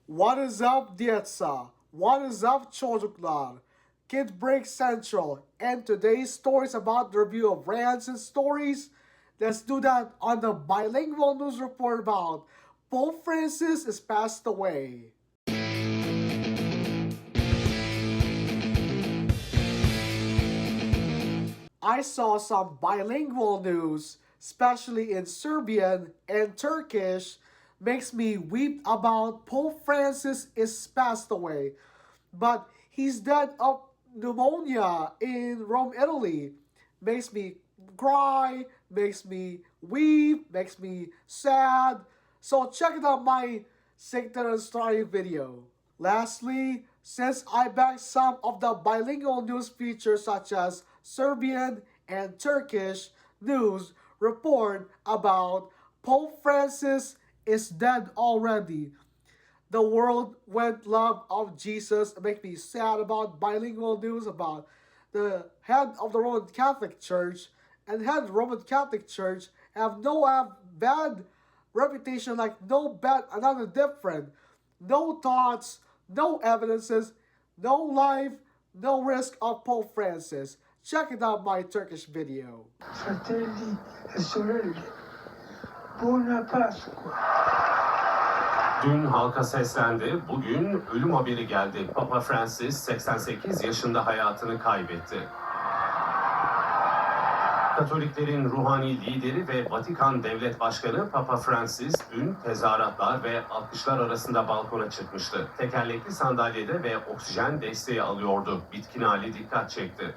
What is up Dietsa? What is up çocuklar? Kid Break Central, and today's story is about the review of rants and stories. Let's do that on the bilingual news report about Pope Francis is passed away. I saw some bilingual news, especially in Serbian and Turkish, makes me weep about Pope Francis is passed away. But he's dead of pneumonia in Rome, Italy. Makes me cry, makes me weep, makes me sad. So check it out my Sector Story video. Lastly, since I backed some of the bilingual news features such as Serbian and Turkish news report about Pope Francis is dead already. The world went love of Jesus. It makes me sad about bilingual news about the head of the Roman Catholic Church and head of the Roman Catholic Church have bad reputation, like no bad, another different. No thoughts, no evidences, no life, no risk of Pope Francis. Check it out my Turkish video. Fratelli e sorelle, buona Pasqua. Dün halka seslendi, bugün ölüm haberi geldi. Papa Francis 88 yaşında hayatını kaybetti. Katoliklerin ruhani lideri ve Vatikan Devlet Başkanı Papa Francis dün tezahüratlar ve alkışlar arasında balkona çıkmıştı. Tekerlekli sandalyede ve oksijen desteği alıyordu. Bitkin hali dikkat çekti.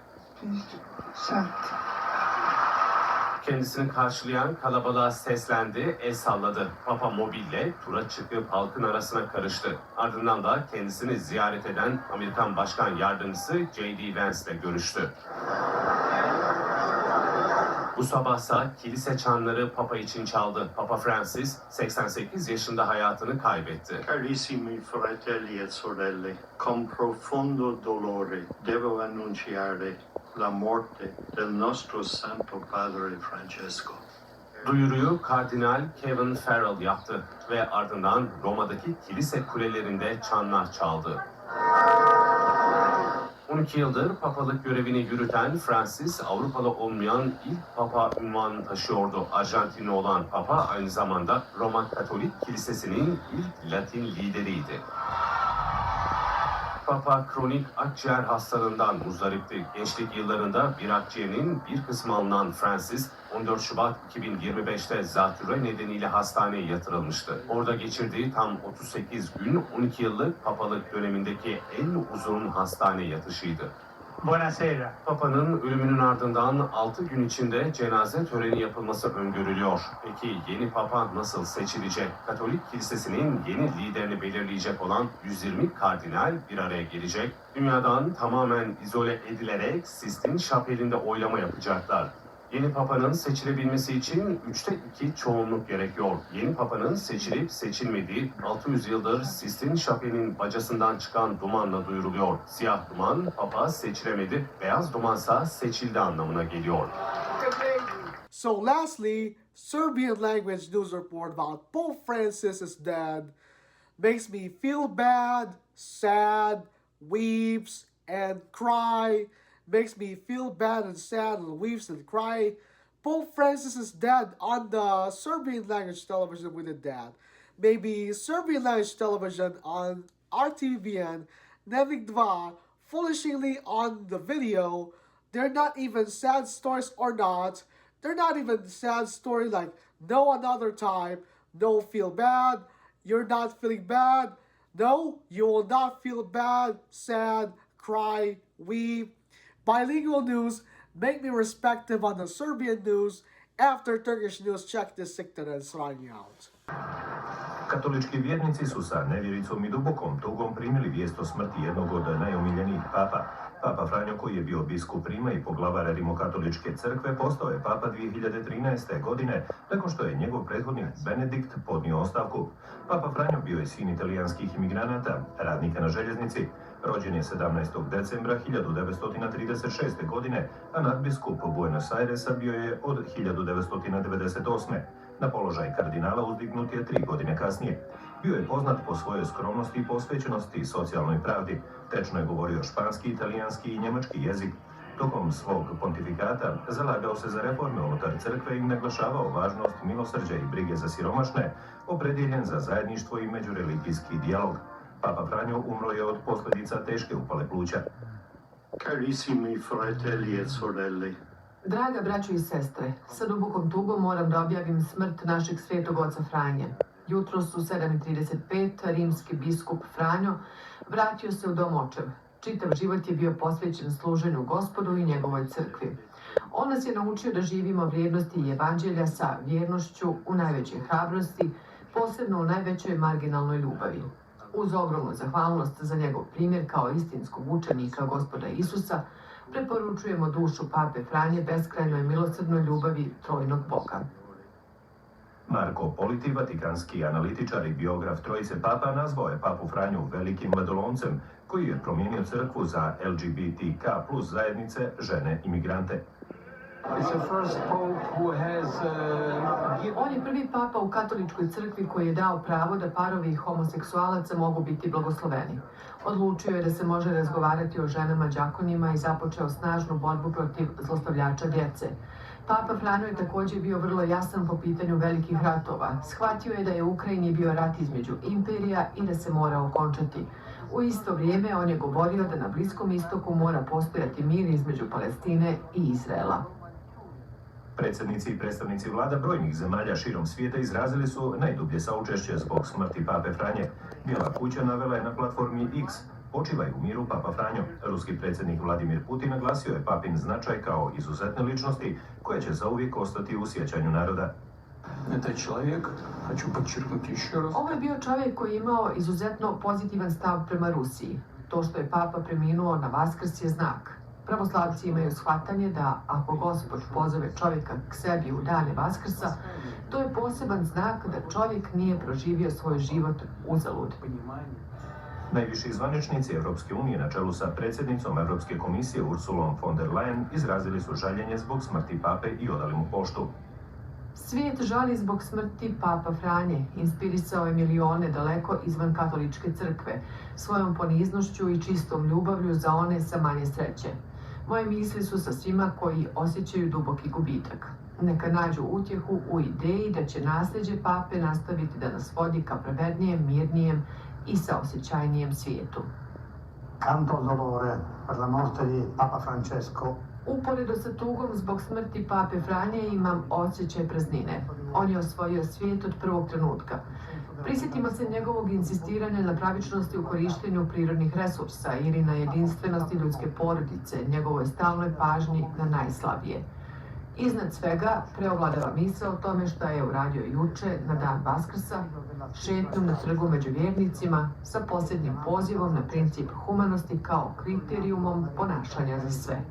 Kendisini karşılayan kalabalığa seslendi, el salladı. Papa mobille tura çıkıp halkın arasına karıştı. Ardından da kendisini ziyaret eden Amerikan Başkan Yardımcısı J.D. Vance'le görüştü. Bu sabahsa kilise çanları Papa için çaldı. Papa Francis 88 yaşında hayatını kaybetti. Carissimi fratelli e sorelle, con profondo dolore devo annunciare la morte del nostro Santo Padre Francesco. Duyuruyu Kardinal Kevin Farrell yaptı ve ardından Roma'daki kilise kulelerinde çanlar çaldı. 12 yıldır papalık görevini yürüten Francis, Avrupalı olmayan ilk papa unvanını taşıyordu. Arjantinli olan papa aynı zamanda Roma Katolik Kilisesi'nin ilk Latin lideriydi. Papa kronik akciğer hastalığından muzdaripti. Gençlik yıllarında bir akciğerinin bir kısmı alınan Francis, 14 Şubat 2025'te zatürre nedeniyle hastaneye yatırılmıştı. Orada geçirdiği tam 38 gün 12 yıllık papalık dönemindeki en uzun hastane yatışıydı. Buonasera. Papa'nın ölümünün ardından 6 gün içinde cenaze töreni yapılması öngörülüyor. Peki yeni papa nasıl seçilecek? Katolik Kilisesi'nin yeni liderini belirleyecek olan 120 kardinal bir araya gelecek. Dünyadan tamamen izole edilerek Sistine Şapeli'nde oylama yapacaklar. Yeni papanın seçilebilmesi için 3'te 2 çoğunluk gerekiyor. Yeni papanın seçilip seçilmediği 600 yıldır Sistine Şapeli'nin bacasından çıkan dumanla duyuruluyor. Siyah duman papa seçilemedi, beyaz dumansa seçildi anlamına geliyor. So lastly, Serbian language news report about Pope Francis is dead makes me feel bad, sad, weeps, and cry. Makes me feel bad and sad and weeps and cry. Pope Francis is dead on the Serbian language television with a dad. Maybe Serbian language television on RTVN, Nevik 2, foolishingly on the video. They're not even sad stories or not. They're not even sad story like no another time, no feel bad, you're not feeling bad. No, you will not feel bad, sad, cry, weep. Bilingual news make me respective on the Serbian news after Turkish news. Check this Siktan and Sranje out. Katolički vjernici su sa nevjericom i dubokom tugom primili vijest o smrti jednog od najomiljenijih papa. Papa Franjo, koji je bio biskup Rima i poglavar Rimokatoličke crkve, postao je papa 2013. godine, nakon što je njegov prethodnik Benedikt podnio ostavku. Papa Franjo bio je sin italijanskih imigranata, radnika na željeznici. Rođen je 17. decembra 1936. godine, a nadbiskup Buenos Airesa bio je od 1998. Na položaj kardinala uzdignut je 3 godine kasnije. Bio je poznat po svojoj skromnosti i posvećenosti i socijalnoj pravdi. Tečno je govorio španski, italijanski i njemački jezik. Tokom svog pontifikata zalagao se za reforme unutar crkve i naglašavao važnost milosrđa i brige za siromašne, opredjeljen za zajedništvo i međureligijski dijalog. Papa Franjo umro je od posljedica teške upale pluća. Carissimi fratelli e sorelle, Draga braćo i sestre, sa dubokom tugom moram da objavim smrt našeg svetog oca Franje. Jutros u 7:35 rimski biskup Franjo vratio se u dom očev. Čitav život je bio posvećen služenju Gospodu i njegovoj crkvi. On nas je naučio da živimo vrijednosti evanđelja sa vjernošću u najvećoj hrabrosti, posebno u najvećoj marginalnoj ljubavi. Uz ogromnu zahvalnost za njegov primjer kao istinskog učenika Gospoda Isusa, preporučujemo dušu Pape Franje beskrajnoj milosrdnoj ljubavi trojnog Boga. Marko Politi, vatikanski analitičar i biograf trojice papa, nazvao je papu Franju velikim ledolomcem koji je promijenio crkvu za LGBTK plus zajednice, žene i migrante. On je prvi papa u katoličkoj crkvi koji je dao pravo da parovi homoseksualaca mogu biti blagosloveni. Odlučio je da se može razgovarati o ženama đakonima i započeo snažnu borbu protiv zlostavljača djece. Papa Franjo je također bio vrlo jasan po pitanju velikih ratova. Shvatio je da je u Ukrajini bio rat između imperija i da se mora okončati. U isto vrijeme on je govorio da na Bliskom istoku mora postojati mir između Palestine i Izraela. Predsjednici i predstavnici vlada brojnih zemalja širom svijeta izrazili su najdublje saučešće zbog smrti pape Franje. Bijela kuća navela je na platformi X: "Počivaj u miru, papa Franjo." Ruski predsjednik Vladimir Putin naglasio je papin značaj kao izuzetne ličnosti koje će zauvijek ostati u sjećanju naroda. Ovo je bio čovjek koji je imao izuzetno pozitivan stav prema Rusiji. To što je papa preminuo na Vaskrs je znak. Pravoslavci imaju shvatanje da ako Gospod pozove čovjeka k sebi u dane Vaskrsa, to je poseban znak da čovjek nije proživio svoj život uzalud. Najviši zvaničnici Europske unije na čelu sa predsjednicom Europske komisije Ursulom von der Leyen izrazili su žaljenje zbog smrti pape i odali mu poštu. Svijet žali zbog smrti Papa Franje, inspirisao je milione daleko izvan katoličke crkve, svojom poniznošću i čistom ljubavlju za one sa manje sreće. Moje misli su sa svima koji osjećaju duboki gubitak. Neka nađu utjehu u ideji da će nasljeđe pape nastaviti da nas vodi ka pravednijem, mirnijem i saosjećajnijem svijetu. Canto dolore per la morte di Papa Francesco. Uporedo sa tugom zbog smrti Pape Franje imam osjećaj praznine. On je osvojio svijet od prvog trenutka. Prisjetimo se njegovog insistiranja na pravičnosti u korištenju prirodnih resursa ili na jedinstvenosti ljudske porodice, njegovoj stalnoj pažnji na najslabije. Iznad svega preovladava misao o tome što je uradio juče na dan Vaskrsa, šetnjom na trgu među vjernicima sa posljednjim pozivom na princip humanosti kao kriterijumom ponašanja za sve.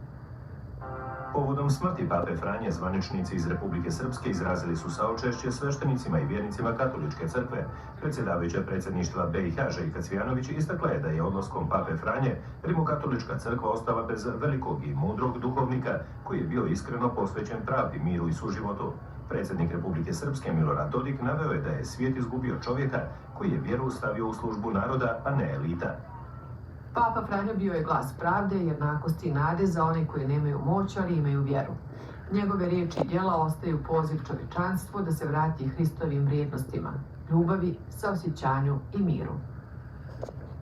Povodom smrti pape Franje, zvaničnici iz Republike Srpske izrazili su saučešće sveštenicima i vjernicima katoličke crkve. Predsjedavajuća predsjedništva BiH Željka Cvijanović istakla je da je odlaskom pape Franje rimokatolička crkva ostala bez velikog i mudrog duhovnika koji je bio iskreno posvećen pravdi, miru i suživotu. Predsjednik Republike Srpske Milorad Dodik naveo je da je svijet izgubio čovjeka koji je vjeru stavio u službu naroda, a ne elita. Papa Franjo bio je glas pravde, jednakosti i nade za one koji nemaju moć, ali imaju vjeru. Njegove riječi i djela ostaju poziv čovječanstvu da se vrati Hristovim vrijednostima, ljubavi, saosjećanju i miru.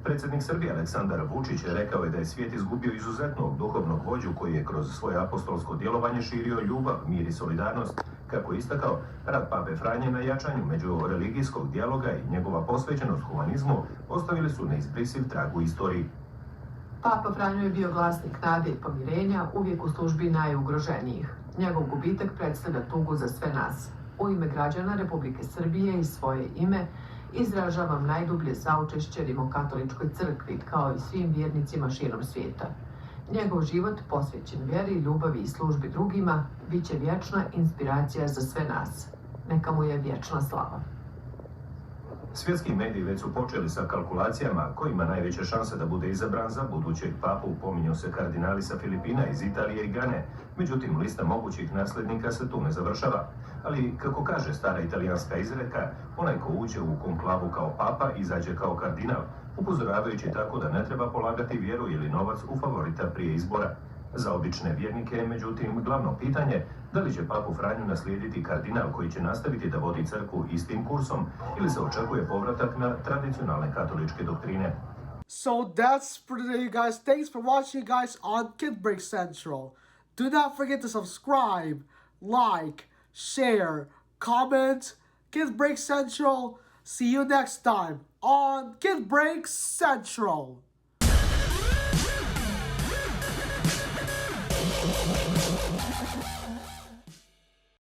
Predsjednik Srbije Aleksandar Vučić rekao je da je svijet izgubio izuzetnog duhovnog vođu koji je kroz svoje apostolsko djelovanje širio ljubav, mir i solidarnost. Kako je istakao, rad pape Franje na jačanju međureligijskog dijaloga i njegova posvećenost humanizmu ostavili su neizbrisiv trag u istoriji. Papa Franjo je bio glasnik nade i pomirenja, uvijek u službi najugroženijih. Njegov gubitak predstavlja tugu za sve nas. U ime građana Republike Srbije i svoje ime izražavam najdublje saučešće rimokatoličkoj crkvi, kao i svim vjernicima širom svijeta. Njegov život, posvećen vjeri, ljubavi i službi drugima, bit će vječna inspiracija za sve nas. Neka mu je vječna slava. Svjetski mediji već su počeli sa kalkulacijama ko ima najveće šanse da bude izabran za budućeg papu. Pominju se kardinali sa Filipina, iz Italije i Gane. Međutim, lista mogućih nasljednika se tu ne završava. Ali, kako kaže stara italijanska izreka, onaj ko uđe u konklavu kao papa izađe kao kardinal, upozoravajući tako da ne treba polagati vjeru ili novac u favorita prije izbora. Za obične vjernike je međutim glavno pitanje da li će papu Franju naslijediti kardinal koji će nastaviti da vodi crkvu istim kursom ili se očekuje povratak na tradicionalne katoličke doktrine. So that's for today, you guys. Thanks for watching, guys, on Kid Break Central. Do not forget to subscribe, like, share, comment. Kid Break Central. See you next time on Kid Break Central.